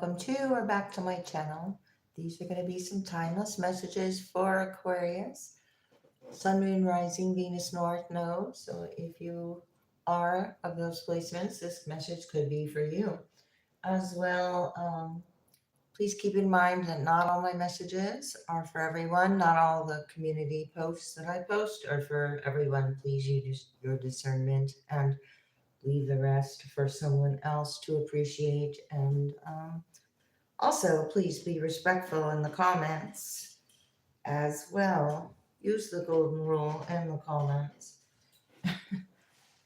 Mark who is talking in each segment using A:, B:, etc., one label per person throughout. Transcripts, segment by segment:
A: welcome to or back to my channel. These are going to be some timeless messages for Aquarius. Sun, Moon, Rising, Venus, North Node. So if you are of those placements, this message could be for you. As well, please keep in mind that not all my messages are for everyone. Not all the community posts that I post are for everyone. Please use your discernment and leave the rest for someone else to appreciate. And also, please be respectful in the comments as well. Use the golden rule in the comments.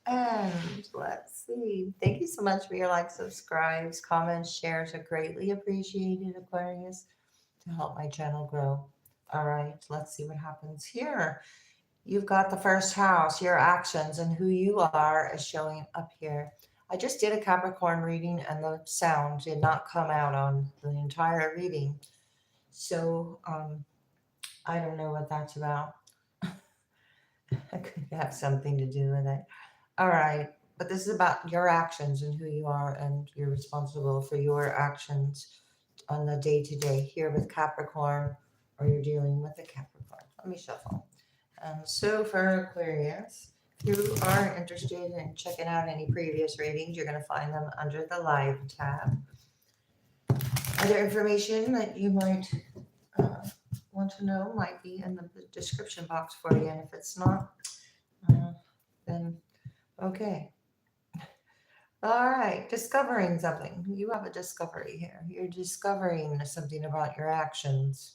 A: And let's see. Thank you so much for your likes, subscribes, comments, shares are greatly appreciated, Aquarius, to help my channel grow. All right, let's see what happens here. You've got the first house, your actions, and who you are is showing up here. I just did a Capricorn reading and the sound did not come out on the entire reading. So I don't know what that's about. It could have something to do with it. All right. But this is about your actions and who you are, and you're responsible for your actions on the day-to-day here with Capricorn, or you're dealing with a Capricorn. Let me shuffle. So for Aquarius, if you are interested in checking out any previous readings, you're going to find them under the Live tab. Other information that you might want to know might be in the description box for you, and if it's not, then okay. All right, discovering something. You have a discovery here. You're discovering something about your actions.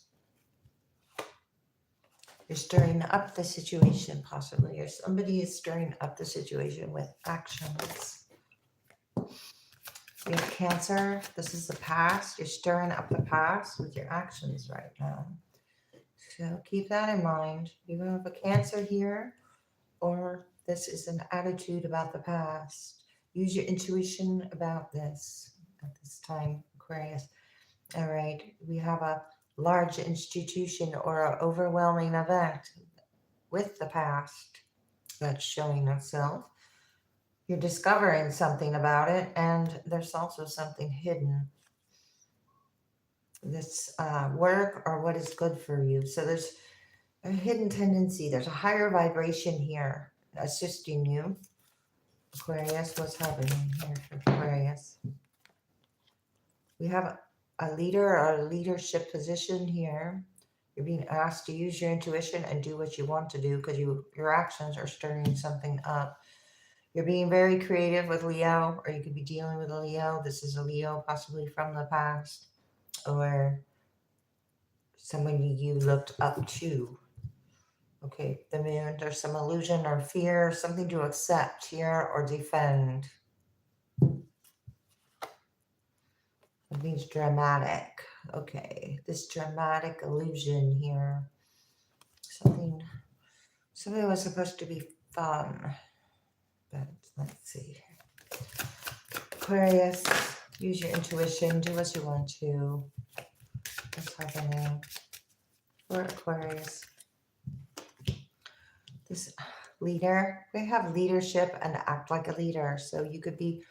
A: You're stirring up the situation, possibly, or somebody is stirring up the situation with actions. We have Cancer. This is the past. You're stirring up the past with your actions right now. So keep that in mind. You have a Cancer here, or this is an attitude about the past. Use your intuition about this at this time, Aquarius. All right, we have a large institution or an overwhelming event with the past that's showing itself. You're discovering something about it, and there's also something hidden. This work or what is good for you. So there's a hidden tendency. There's a higher vibration here assisting you. Aquarius, what's happening here for Aquarius? We have a leader or a leadership position here. You're being asked to use your intuition and do what you want to do because your actions are stirring something up. You're being very creative with Leo, or you could be dealing with a Leo. This is a Leo possibly from the past, or someone you looked up to. Okay, the Moon, there's some illusion or fear, something to accept here or defend. Something's dramatic. Okay, this dramatic illusion here. Something was supposed to be fun. But let's see. Aquarius, use your intuition. Do what you want to. What's happening for Aquarius? This leader, we have leadership and act like a leader. So you could be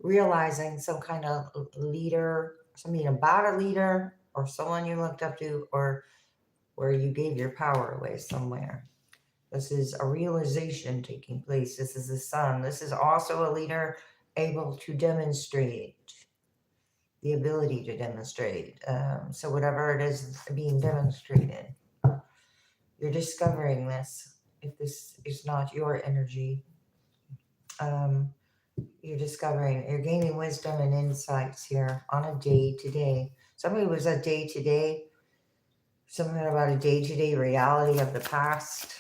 A: realizing some kind of leader, something about a leader or someone you looked up to, or where you gave your power away somewhere. This is a realization taking place. This is the Sun. This is also a leader able to demonstrate the ability to demonstrate. So whatever it is being demonstrated, you're discovering this. If this is not your energy, you're discovering, you're gaining wisdom and insights here on a day-to-day. Somebody was a day-to-day, something about a day-to-day reality of the past.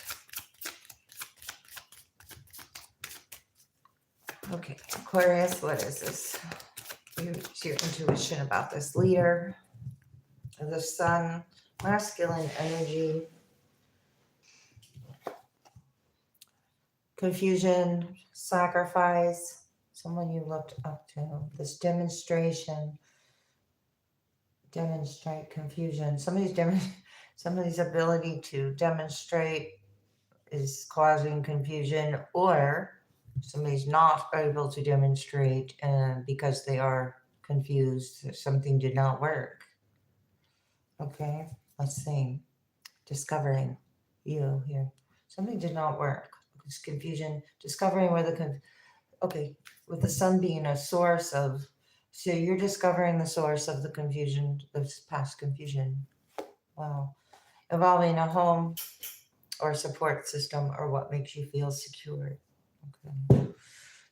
A: Okay, Aquarius, what is this? Use your intuition about this leader. The Sun, masculine energy. Confusion, sacrifice, someone you looked up to. This demonstration, demonstrate confusion. Somebody's ability to demonstrate is causing confusion, or somebody's not able to demonstrate because they are confused. Something did not work. Okay, let's see. Discovering you here. Something did not work. It's confusion. Discovering where okay, with the sun being a source of, so you're discovering the source of the confusion, this past confusion. Wow. Involving a home or support system or what makes you feel secure. Okay.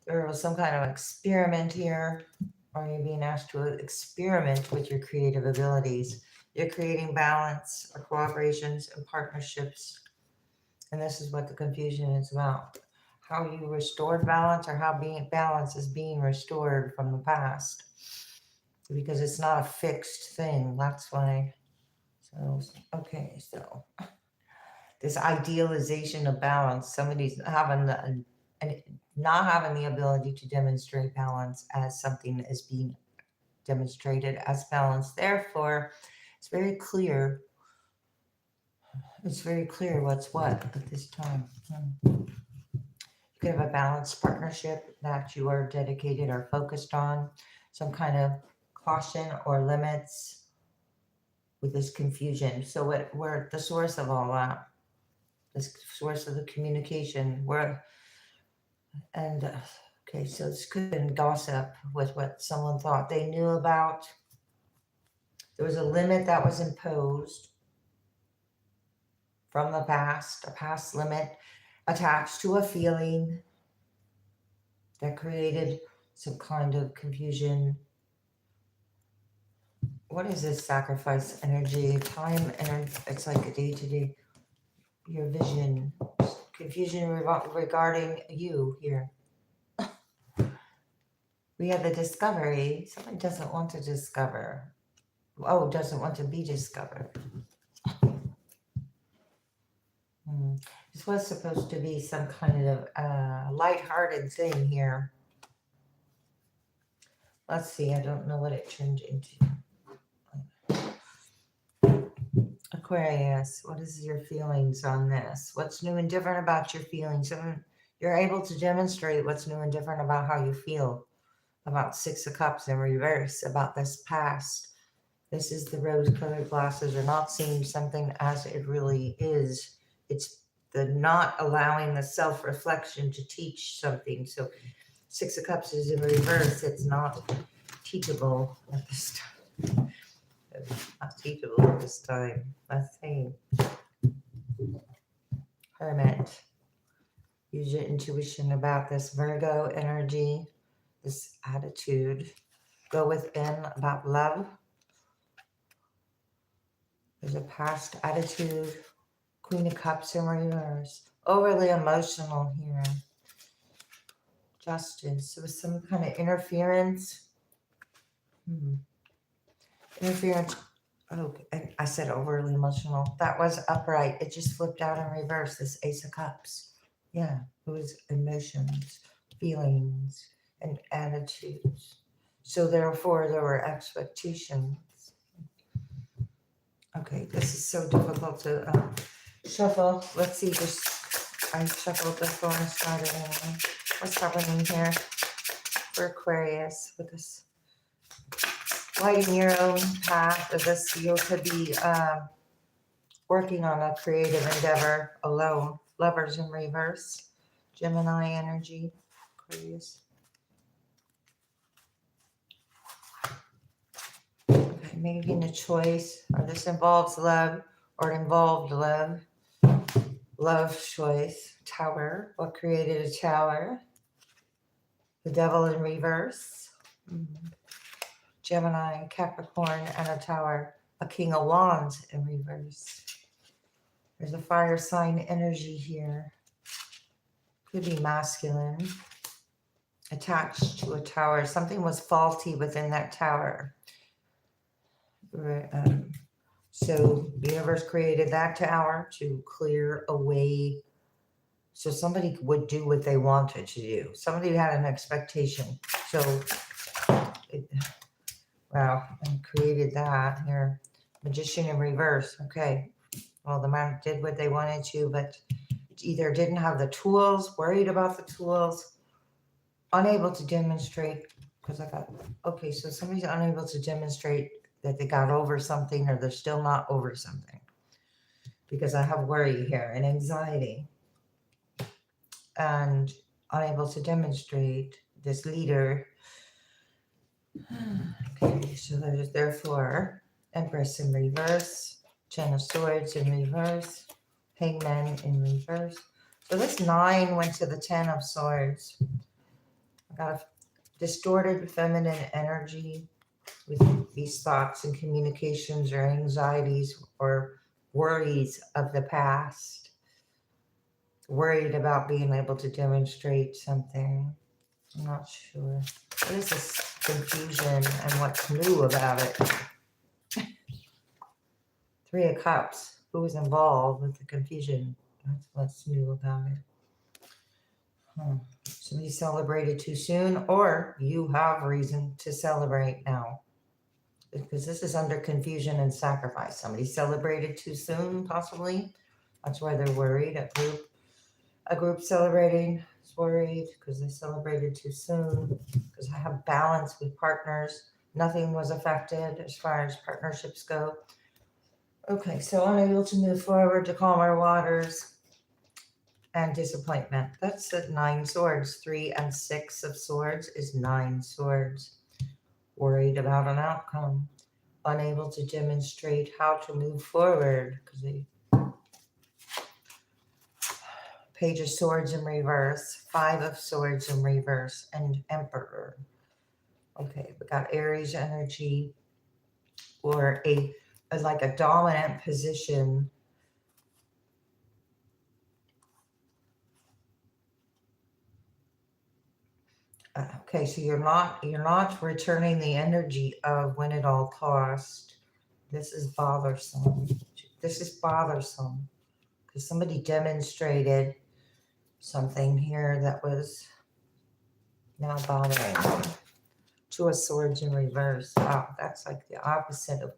A: There was some kind of experiment here, or you're being asked to experiment with your creative abilities. You're creating balance or cooperations and partnerships. And this is what the confusion is about. How you restored balance, or how balance is being restored from the past. Because it's not a fixed thing. That's why. So, okay, so this idealization of balance, somebody's having and not having the ability to demonstrate balance as something that is being demonstrated as balance. Therefore, it's very clear. It's very clear what's what at this time. You could have a balanced partnership that you are dedicated or focused on, some kind of caution or limits with this confusion. So we're the source of all that, the source of the communication. Okay, so this could have been gossip with what someone thought they knew about. There was a limit that was imposed from the past, a past limit attached to a feeling that created some kind of confusion. What is this sacrifice energy? Time energy. It's like a day-to-day, your vision. Confusion regarding you here. We have the discovery. Someone doesn't want to discover. Oh, doesn't want to be discovered. This was supposed to be some kind of lighthearted thing here. Let's see. I don't know what it turned into. Aquarius, what is your feelings on this? What's new and different about your feelings? You're able to demonstrate what's new and different about how you feel about Six of Cups in reverse, about this past. This is the rose-colored glasses, are not seeing something as it really is. It's the not allowing the self-reflection to teach something. So Six of Cups is in reverse. It's not teachable at this time. It's not teachable at this time. Let's see. Hermit. Use your intuition about this Virgo energy, this attitude. Go within about love. There's a past attitude. Queen of Cups in reverse. Overly emotional here. Justice. There was some kind of interference. Interference. Oh, I said overly emotional. That was upright. It just flipped out in reverse. This Ace of Cups. Yeah, it was emotions, feelings, and attitudes. So therefore, there were expectations. Okay, this is so difficult to shuffle. Let's see. I shuffled the thorn side of it. What's happening here for Aquarius with this? Lighting your own path of this, you could be working on a creative endeavor alone. Lovers in reverse. Gemini energy. Aquarius. Okay, making a choice. Or this involves love, or it involved love. Love choice. Tower. What created a tower? The Devil in reverse. Gemini, Capricorn, and a tower. A King of Wands in reverse. There's a fire sign energy here. Could be masculine. Attached to a tower. Something was faulty within that tower. So the universe created that tower to clear away. So somebody would do what they wanted to do. Somebody had an expectation. So, wow, and created that here. Magician in reverse. Okay. Well, the man did what they wanted to, but either didn't have the tools, worried about the tools, unable to demonstrate because I got, okay, so somebody's unable to demonstrate that they got over something or they're still not over something. Because I have worry here and anxiety and unable to demonstrate this leader. Okay, so there's therefore Empress in reverse, Ten of Swords in reverse, Hangman in reverse. So this 9 went to the 10 of Swords. I got a distorted feminine energy with these thoughts and communications or anxieties or worries of the past. Worried about being able to demonstrate something. I'm not sure. What is this confusion and what's new about it? 3 of Cups. Who was involved with the confusion? That's what's new about it. Somebody celebrated too soon, or you have reason to celebrate now. Because this is under confusion and sacrifice. Somebody celebrated too soon, possibly. That's why they're worried. A group celebrating is worried because they celebrated too soon. Because I have balance with partners. Nothing was affected as far as partnerships go. Okay, so unable to move forward to calmer waters and disappointment. That's the 9 swords. 3 and 6 of swords is 9 swords. Worried about an outcome. Unable to demonstrate how to move forward because they Page of Swords in reverse, 5 of Swords in reverse, and Emperor. Okay, we got Aries energy or like a dominant position. Okay, so you're not returning the energy of when it all cost. This is bothersome. This is bothersome because somebody demonstrated something here that was now bothering them. 2 of Swords in reverse. Wow, that's like the opposite of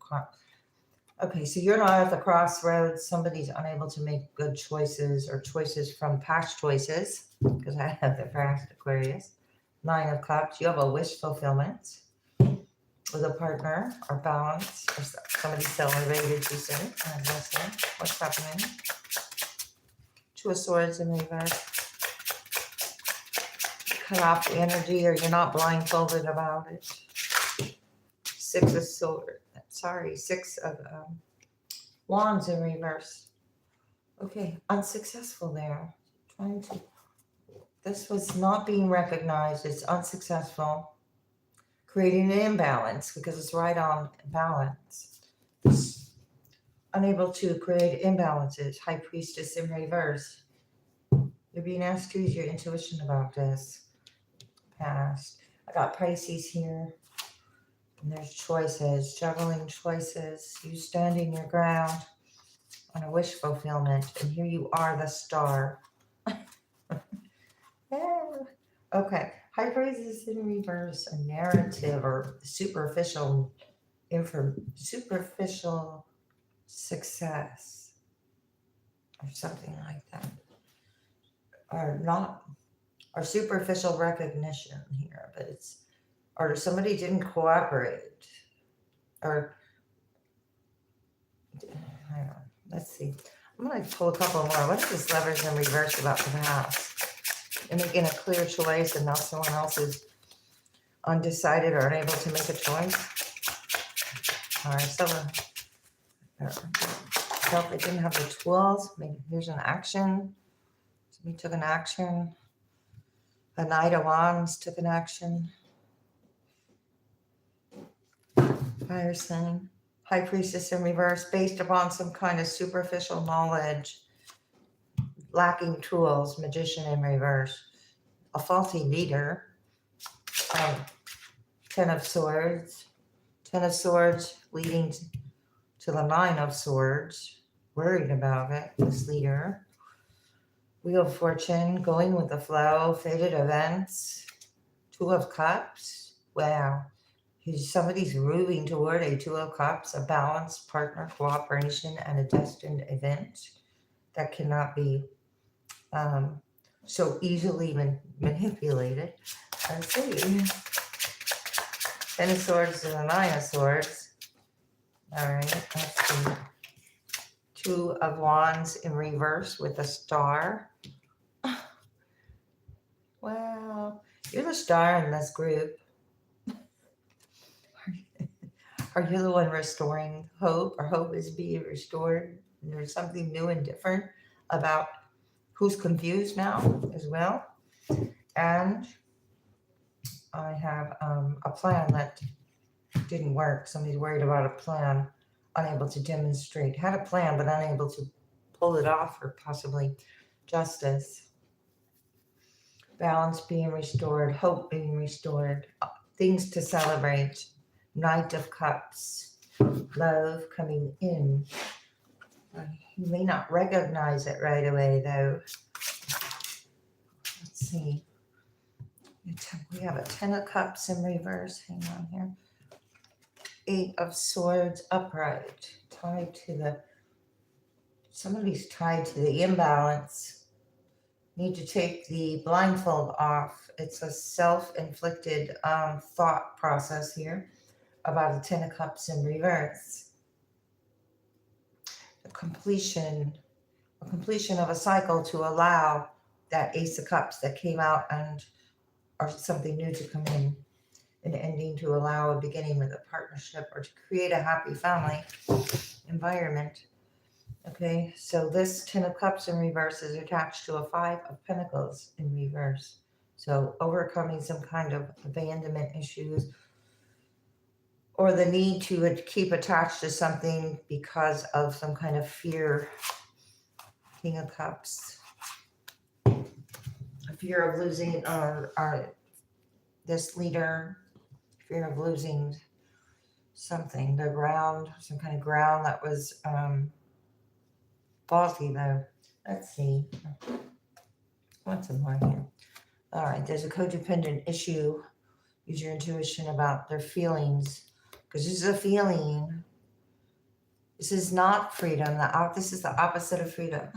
A: okay, so you're not at the crossroads. Somebody's unable to make good choices or choices from past choices because I have the past Aquarius. 9 of Cups. You have a wish fulfillment with a partner or balance or somebody celebrated too soon. What's happening? 2 of Swords in reverse. Cut off the energy or you're not blindfolded about it. 6 of Swords. Sorry, 6 of Wands in reverse. Okay, unsuccessful there. This was not being recognized. It's unsuccessful. Creating an imbalance because it's right on balance. Unable to create imbalances. High Priestess in reverse. You're being asked to use your intuition about this. Past. I got Pisces here. And there's choices, juggling choices. You standing your ground on a wish fulfillment. And here you are, the star. Yeah. Okay. High Priestess in reverse, a narrative or superficial success or something like that. Or superficial recognition here, but it's, or somebody didn't cooperate, or, I don't know, let's see. I'm going to pull a couple more. What is this Lovers in reverse about the past? You're making a clear choice and now someone else is undecided or unable to make a choice. All right, so felt they didn't have the tools. Maybe here's an action. Somebody took an action. The Knight of Wands took an action. Fire sign. High Priestess in reverse, based upon some kind of superficial knowledge. Lacking tools. Magician in reverse. A faulty leader. 10 of Swords. 10 of Swords leading to the 9 of Swords. Worried about it, this leader. Wheel of Fortune, going with the flow, fated events. 2 of Cups. Wow. Somebody's moving toward a 2 of Cups, a balanced partner, cooperation, and a destined event that cannot be so easily manipulated. Let's see. Ten of Swords and the Nine of Swords. All right, let's see. Two of Wands in reverse with a star. Wow, you're the star in this group. Are you the one restoring hope, or hope is being restored? And there's something new and different about who's confused now as well. And I have a plan that didn't work. Somebody's worried about a plan, unable to demonstrate. Had a plan, but unable to pull it off, or possibly justice. Balance being restored, hope being restored, things to celebrate. Knight of Cups, love coming in. You may not recognize it right away, though. Let's see. We have a Ten of Cups in reverse. Hang on here. Eight of Swords upright. Tied to the... Somebody's tied to the imbalance. Need to take the blindfold off. It's a self-inflicted thought process here about a Ten of Cups in reverse. A completion of a cycle to allow that Ace of Cups that came out and or something new to come in. An ending to allow a beginning with a partnership, or to create a happy family environment. Okay, so this Ten of Cups in reverse is attached to a Five of Pentacles in reverse. So overcoming some kind of abandonment issues, or the need to keep attached to something because of some kind of fear. King of Cups. A fear of losing this leader. Fear of losing something. The ground, some kind of ground that was faulty, though. Let's see. What's some more here? All right, there's a codependent issue. Use your intuition about their feelings, because this is a feeling. This is not freedom. This is the opposite of freedom.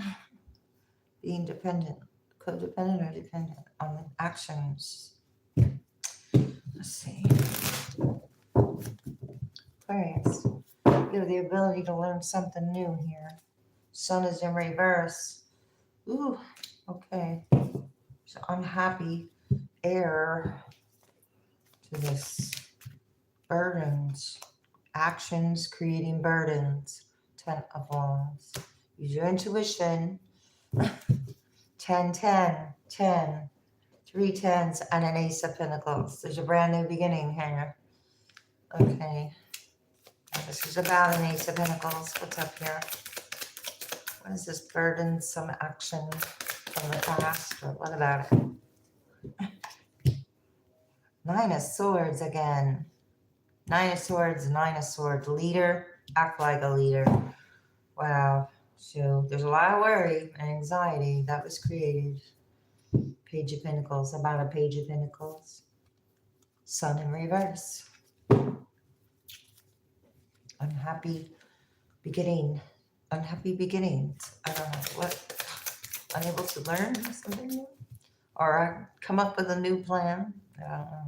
A: Being dependent, codependent or dependent on the actions. Let's see. Aquarius, you have the ability to learn something new here. Sun is in reverse. Ooh, okay. So unhappy heir to this. Burdens. Actions creating burdens. 10 of Wands. Use your intuition. 10, 10, 10. 3 10s and an Ace of Pentacles. There's a brand new beginning here. Okay. This is about an Ace of Pentacles. What's up here? What is this? Burdensome action from the past? Or what about it? Nine of Swords again. Nine of Swords, Nine of Swords. Leader, act like a leader. Wow. So there's a lot of worry and anxiety that was created. Page of Pentacles, about a Page of Pentacles. Sun in reverse. Unhappy beginning. Unhappy beginnings. I don't know what. Unable to learn something new? Or come up with a new plan? I don't know.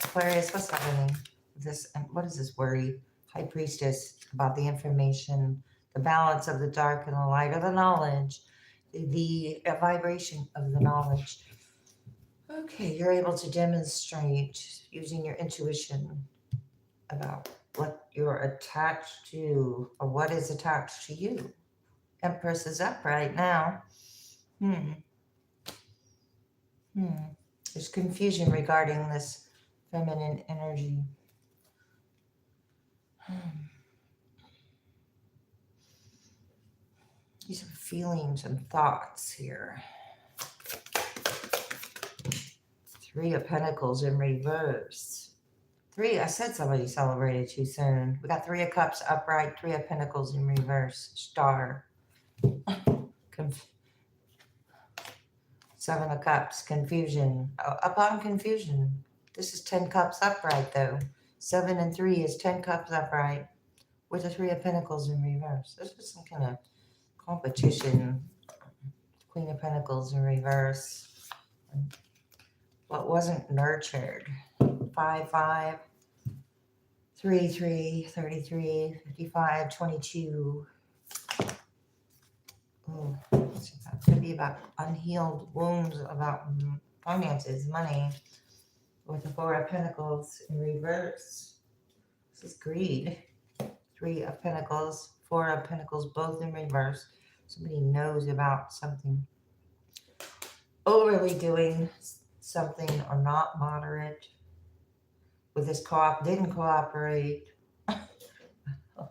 A: Aquarius, what's happening? What is this worry? High Priestess, about the information, the balance of the dark and the light, of the knowledge, the vibration of the knowledge. Okay, you're able to demonstrate using your intuition about what you're attached to, or what is attached to you. Empress is up right now. There's confusion regarding this feminine energy. These are feelings and thoughts here. Three of Pentacles in reverse. I said somebody celebrated too soon. We got Three of Cups upright, Three of Pentacles in reverse. Star. Seven of Cups, confusion. Upon confusion. This is 10 Cups upright, though. 7 and 3 is 10 Cups upright with the Three of Pentacles in reverse. This is some kind of competition. Queen of Pentacles in reverse. What wasn't nurtured. 5, 5, 3, 3, 33, 55, 22. Oh, that could be about unhealed wounds about finances, money, with the 4 of Pentacles in reverse. This is greed. 3 of Pentacles, 4 of Pentacles, both in reverse. Somebody knows about something. Overly doing something or not moderate. With this didn't cooperate. Oh,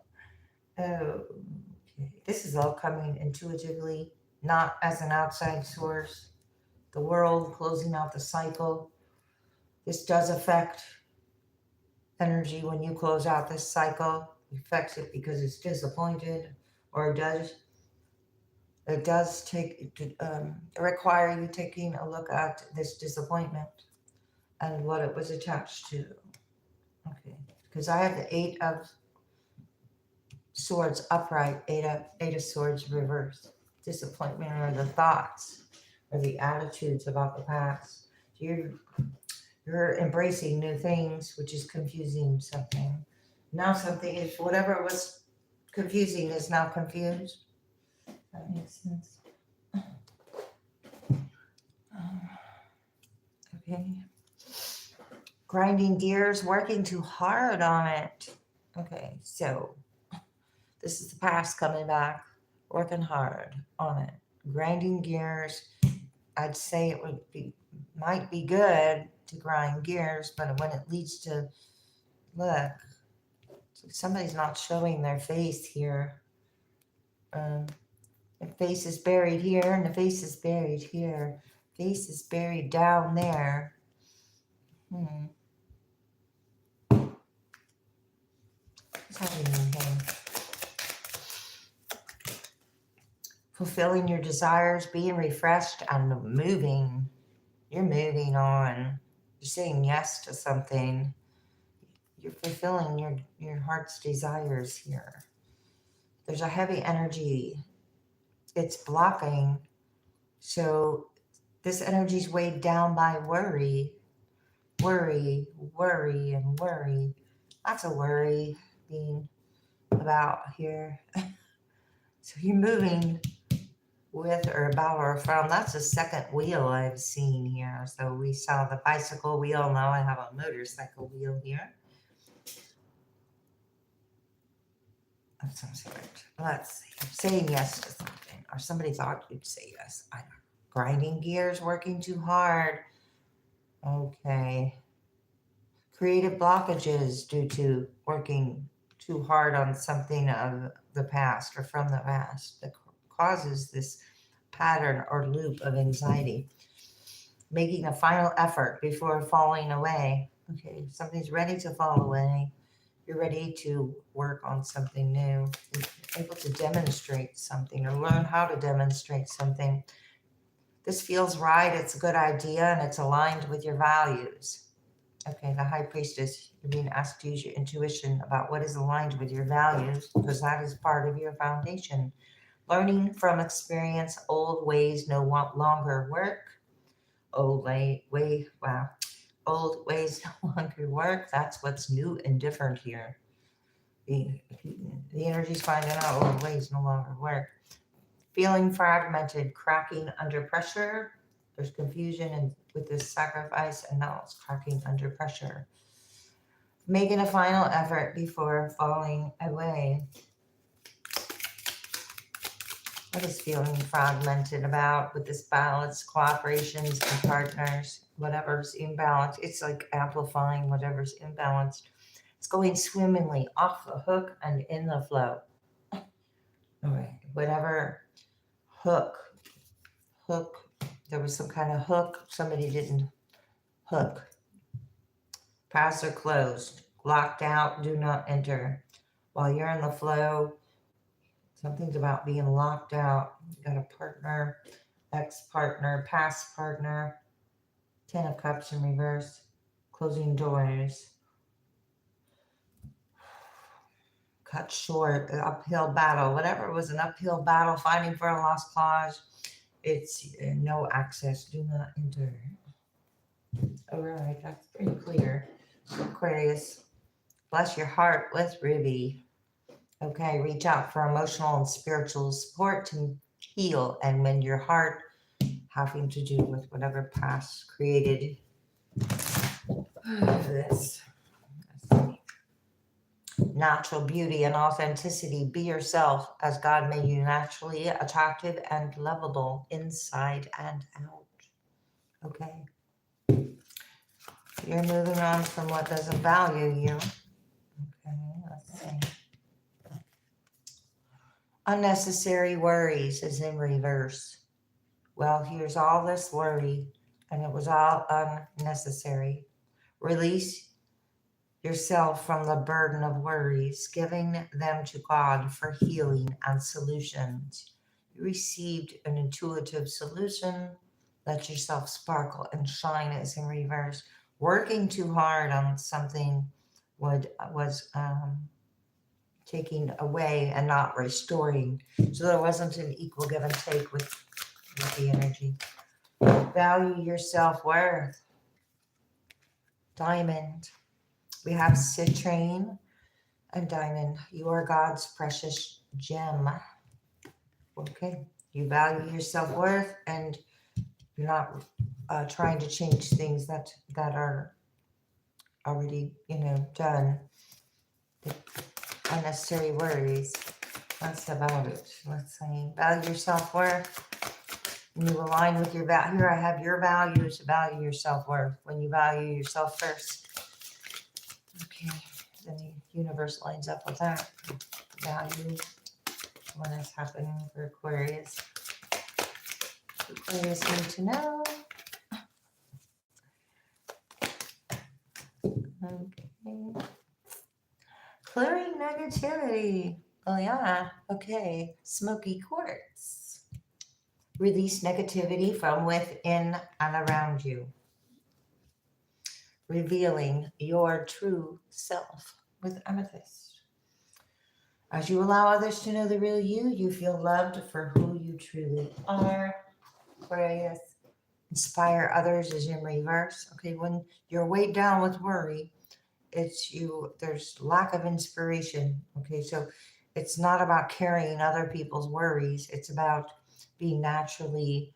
A: okay. This is all coming intuitively, not as an outside source. The world closing out the cycle. This does affect energy when you close out this cycle. It affects it because it's disappointed, or it does require you taking a look at this disappointment and what it was attached to. Okay, because I have the 8 of Swords upright, 8 of Swords reversed. Disappointment are the thoughts or the attitudes about the past. You're embracing new things, which is confusing something. Now something is, whatever was confusing is now confused. That makes sense. Okay. Grinding gears, working too hard on it. Okay, so this is the past coming back, working hard on it. Grinding gears, I'd say it might be good to grind gears, but when it leads to, look, somebody's not showing their face here. The face is buried here, and the face is buried here. Face is buried down there. What's happening here? Fulfilling your desires, being refreshed, and moving. You're moving on. You're saying yes to something. You're fulfilling your heart's desires here. There's a heavy energy. It's blocking. So this energy is weighed down by worry. Worry, worry, and worry. Lots of worry being about here. So you're moving with or about or from. That's the second wheel I've seen here. So we saw the bicycle wheel. Now I have a motorcycle wheel here. Of some sort. Let's see. Saying yes to something. Or somebody thought you'd say yes. I don't know. Grinding gears, working too hard. Okay. Creative blockages due to working too hard on something of the past or from the past that causes this pattern or loop of anxiety. Making a final effort before falling away. Okay, something's ready to fall away. You're ready to work on something new. You're able to demonstrate something or learn how to demonstrate something. This feels right. It's a good idea and it's aligned with your values. Okay, the High Priestess, you're being asked to use your intuition about what is aligned with your values because that is part of your foundation. Learning from experience, old ways no longer work. Old ways no longer work. That's what's new and different here. The energy's finding out old ways no longer work. Feeling fragmented, cracking under pressure. There's confusion and with this sacrifice, and now it's cracking under pressure. Making a final effort before falling away. What is feeling fragmented about with this balance, cooperations, and partners? Whatever's imbalanced, it's like amplifying whatever's imbalanced. It's going swimmingly off the hook and in the flow. All right, whatever hook, there was some kind of hook, somebody didn't hook. Paths are closed, locked out, do not enter. While you're in the flow, something's about being locked out. You got a partner, ex-partner, past partner, 10 of Cups in reverse, closing doors. Cut short, an uphill battle, whatever it was, an uphill battle, fighting for a lost cause. It's no access, do not enter. All right, that's pretty clear. Aquarius, bless your heart with Ruby. Okay, reach out for emotional and spiritual support to heal and mend your heart, having to do with whatever past created this. Natural beauty and authenticity. Be yourself as God made you, naturally attractive and lovable inside and out. Okay. You're moving on from what doesn't value you. Okay, let's see. Unnecessary worries is in reverse. Well, here's all this worry, and it was all unnecessary. Release yourself from the burden of worries, giving them to God for healing and solutions. You received an intuitive solution. Let yourself sparkle and shine is in reverse. Working too hard on something was taking away and not restoring. So there wasn't an equal give and take with the energy. Value your self-worth. Diamond. We have citrine and diamond. You are God's precious gem. Okay. You value your self-worth and you're not trying to change things that are already, done. The unnecessary worries. That's about it. Let's say value your self-worth. When you align with your value, here I have your values, value your self-worth. When you value yourself first, okay, then the universe lines up with that. Value what is happening for Aquarius. Aquarius need to know. Okay. Clearing negativity. Oh yeah, okay. Smoky quartz. Release negativity from within and around you. Revealing your true self with amethyst. As you allow others to know the real you, you feel loved for who you truly are. Aquarius. Inspire others is in reverse. Okay, when you're weighed down with worry, there's lack of inspiration. Okay, so it's not about carrying other people's worries. It's about being naturally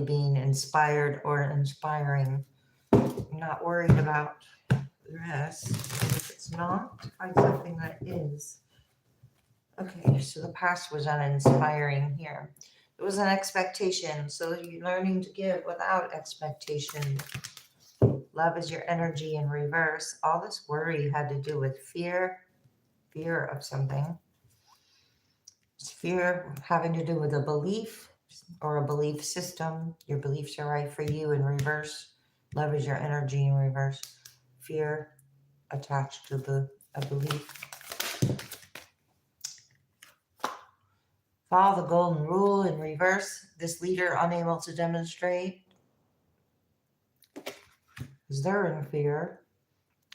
A: being inspired or inspiring. You're not worried about the rest. If it's not, find something that is. Okay, so the past was uninspiring here. It was an expectation, so you're learning to give without expectation. Love is your energy in reverse. All this worry had to do with fear of something. It's fear having to do with a belief or a belief system. Your beliefs are right for you in reverse. Love is your energy in reverse. Fear attached to a belief. Follow the golden rule in reverse. This leader unable to demonstrate is they're in fear,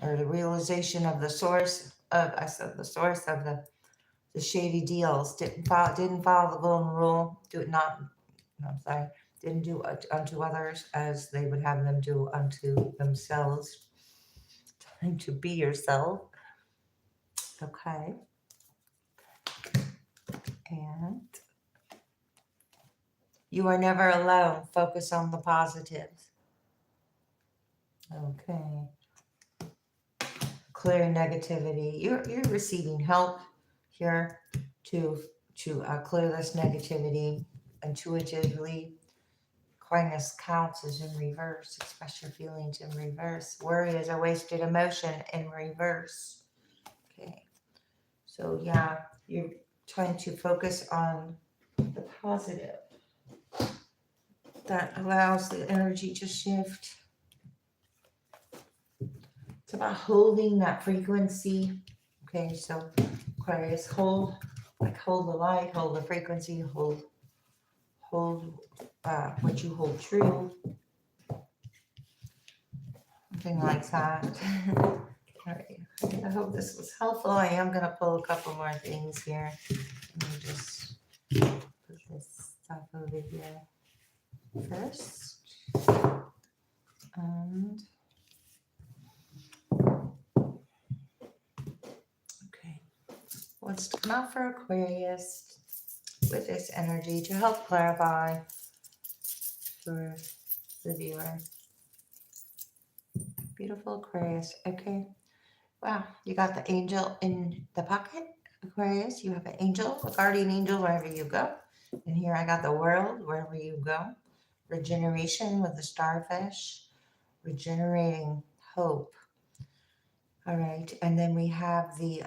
A: or the realization of the source of the shady deals. Didn't follow the golden rule. Didn't do unto others as they would have them do unto themselves. Time to be yourself. Okay. And you are never alone. Focus on the positives. Okay. Clear negativity. You're receiving help here to clear this negativity intuitively. Kindness counts is in reverse. Express your feelings in reverse. Worry is a wasted emotion in reverse. Okay. So yeah, you're trying to focus on the positive. That allows the energy to shift. It's about holding that frequency. Okay, so Aquarius, hold the light, hold the frequency, hold what you hold true. Something like that. All right. I hope this was helpful. I am going to pull a couple more things here. Let me just put this stuff over here first. And what's to come out for Aquarius with this energy to help clarify for the viewer. Beautiful Aquarius. Okay. Wow. You got the angel in the pocket, Aquarius. You have an angel, a guardian angel wherever you go. And here I got the world wherever you go. Regeneration with the starfish. Regenerating hope. All right. And then we have the,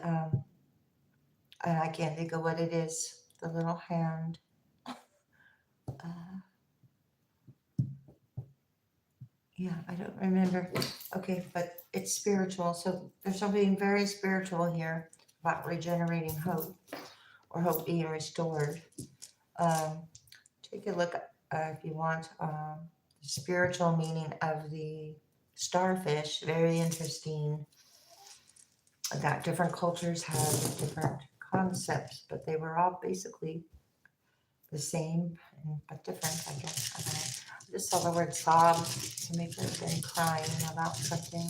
A: and I can't think of what it is, the little hand. Yeah, I don't remember. Okay, but it's spiritual. So there's something very spiritual here about regenerating hope or hope being restored. Um, take a look if you want the spiritual meaning of the starfish. Very interesting. That different cultures have different concepts, but they were all basically the same but different, I guess. I don't know. I just saw the word sob to make sure I've been crying about something.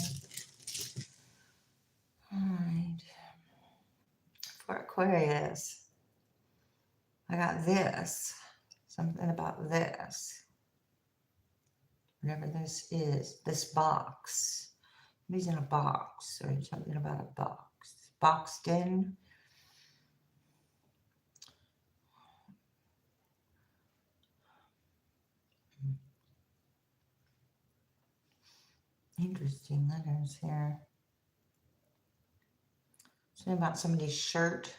A: All right. For Aquarius, I got this. Something about this. Whatever this is, this box. Maybe in a box or something about a box. Boxed in. Interesting letters here. Something about somebody's shirt.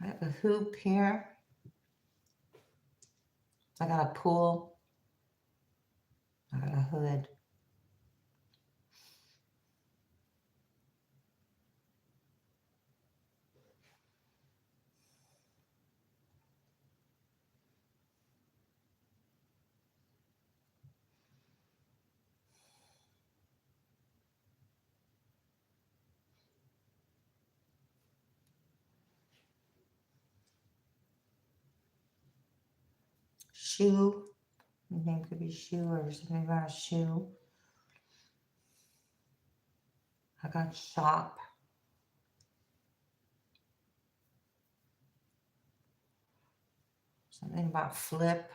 A: I have a hoop here. I got a pool. I got a hood. Shoe. The name could be shoe or something about a shoe. I got shop. Something about flip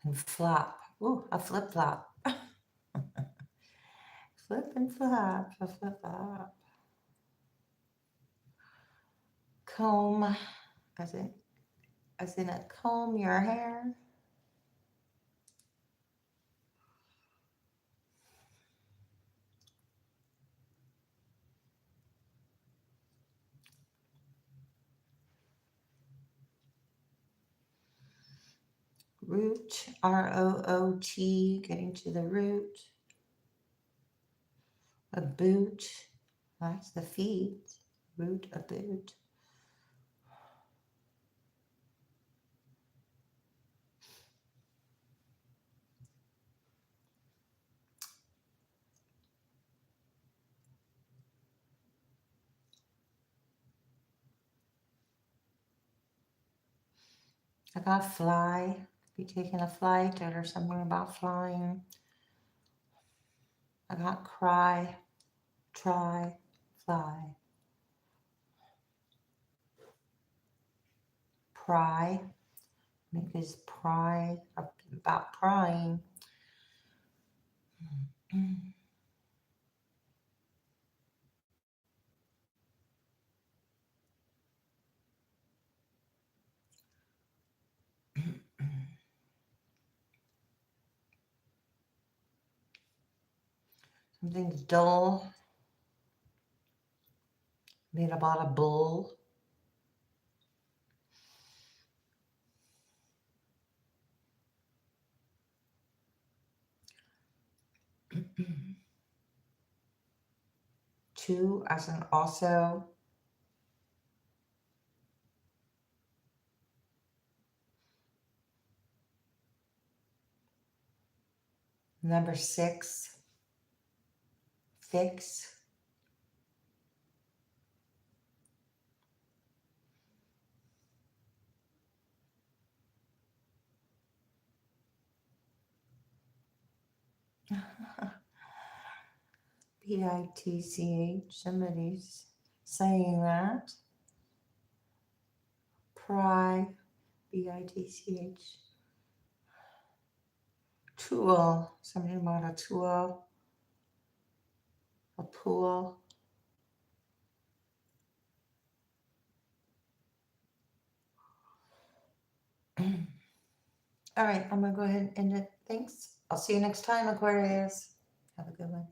A: and flop. Ooh, a flip flop. Flip and flop, a flip flop. Comb, as in a comb your hair. Root, R-O-O-T, getting to the root. A boot, that's the feet. Root, a boot. I got fly. Be taking a flight or something about flying. I got cry, try, fly. Pry, because pry, about prying. Something's dull. Made about a bull. Two as in also. Number 6. Fix. P-I-T-C-H. Somebody's saying that. Pry. B-I-T-C-H. Tool. Something about a tool. A pool. All right, I'm going to go ahead and end it. Thanks. I'll see you next time, Aquarius. Have a good one.